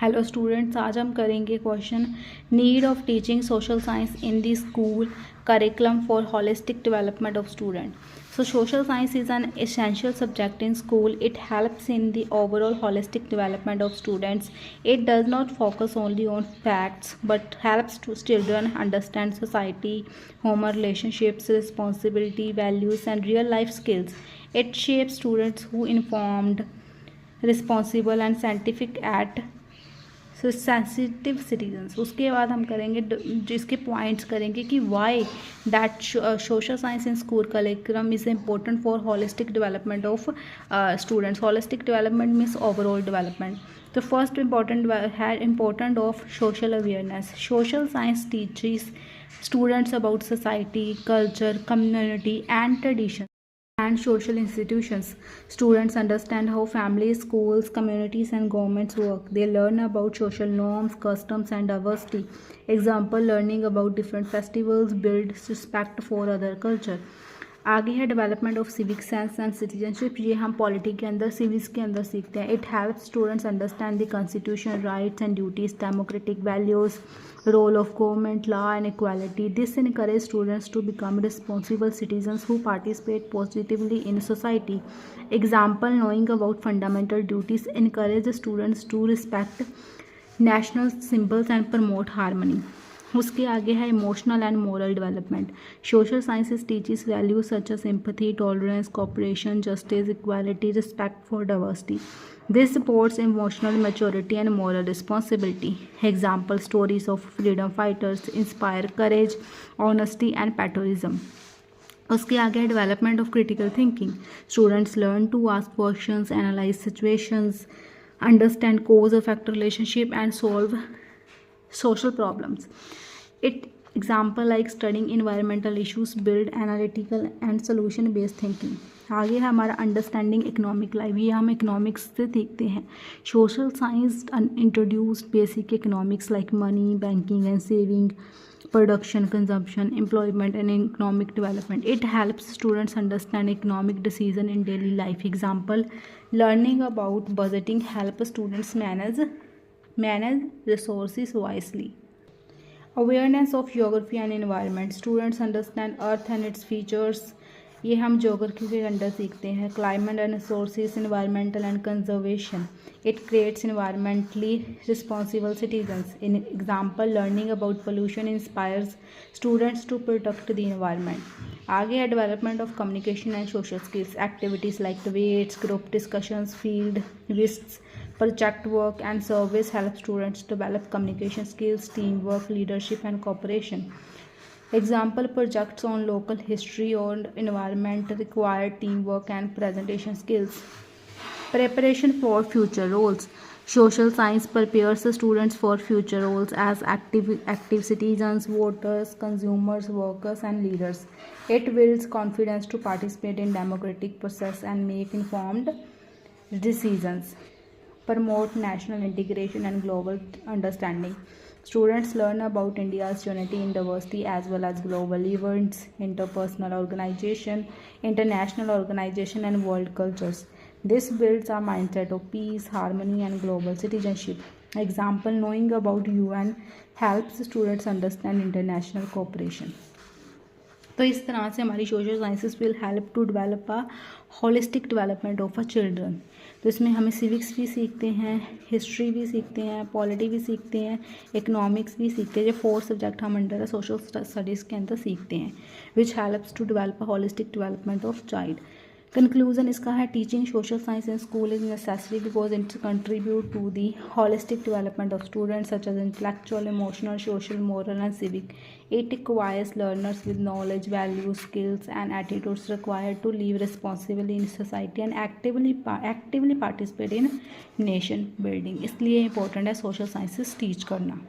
Hello students, आज हम करेंगे question need of teaching social science in the school curriculum for holistic development of student. So social science is an essential subject in school. It helps in the overall holistic development of students. It does not focus only on facts but helps to children understand society, human relationships, responsibility, values and real life skills. It shapes students who informed, responsible and scientific at sensitive citizens. उसके बाद हम करेंगे जिसके points करेंगे कि why that social science in school curriculum is important for holistic development of students. Holistic development means overall development. तो first important of social awareness. Social science teaches students about society, culture, community and tradition and social institutions. Students understand how families, schools, communities and governments work. They learn about social norms, customs and diversity. Example, learning about different festivals builds respect for other culture. आगे है development of civic sense and citizenship. ये हम polity के अंदर, civics के अंदर सीखते हैं. It help students understand the constitution, rights and duties, democratic values, role of government, law and equality. This encourage students to become responsible citizens who participate positively in society. Example, knowing about fundamental duties encourage students to respect national symbols and promote harmony. उसके आगे है emotional and moral development. Social sciences teaches values such as sympathy, tolerance, cooperation, justice, equality, respect for diversity. This supports emotional maturity and moral responsibility. Example, stories of freedom fighters inspire courage, honesty and patriotism. उसके आगे है development of critical thinking. Students learn to ask questions, analyse situations, understand cause effect relationship and solve social problems. It example like studying environmental issues build analytical and solution based thinking. आगे है हमारा understanding economic life. ये हम economics से सीखते हैं. Social science introduced basic economics like money, banking and saving, production, consumption, employment and economic development. It helps students understand economic decision in daily life. Example, learning about budgeting help students manage resources wisely. Awareness of geography and environment. Students understand earth and its features. ये हम geography के अंदर सीखते हैं. Climate and resources, environmental and conservation. It creates environmentally responsible citizens. In example, learning about pollution inspires students to protect the environment. आगे है development of communication and social skills. Activities like debates, group discussions, field visits, project work and surveys help students develop communication skills, teamwork, leadership and cooperation. Example, projects on local history or environment require teamwork and presentation skills. Preparation for future roles. Social science prepares the students for future roles as active citizens, voters, consumers, workers and leaders. It builds confidence to participate in democratic process and make informed decisions. Promote national integration and global understanding. Students learn about India's unity in diversity as well as global events, interpersonal organization, international organization and world cultures. This builds a mindset of peace, harmony and global citizenship. Example, knowing about UN helps students understand international cooperation. तो इस तरह से हमारी social sciences will help to develop a holistic development of a children. तो इसमें हमें civics भी सीखते हैं, हिस्ट्री भी सीखते हैं, पॉलिटी भी सीखते हैं, इकोनॉमिक्स भी सीखते हैं. जो 4 सब्जेक्ट हम अंडर सोशल स्टडीज़ के अंदर सीखते हैं, which helps to develop a holistic development of child. Conclusion इसका है, teaching social science in school is necessary because it contribute to the holistic development of students such as intellectual, emotional, social, moral and civic. It requires learners with knowledge, values, skills and attitudes required to live responsibly in society and actively participate in nation building. इसलिए important है social sciences teach करना.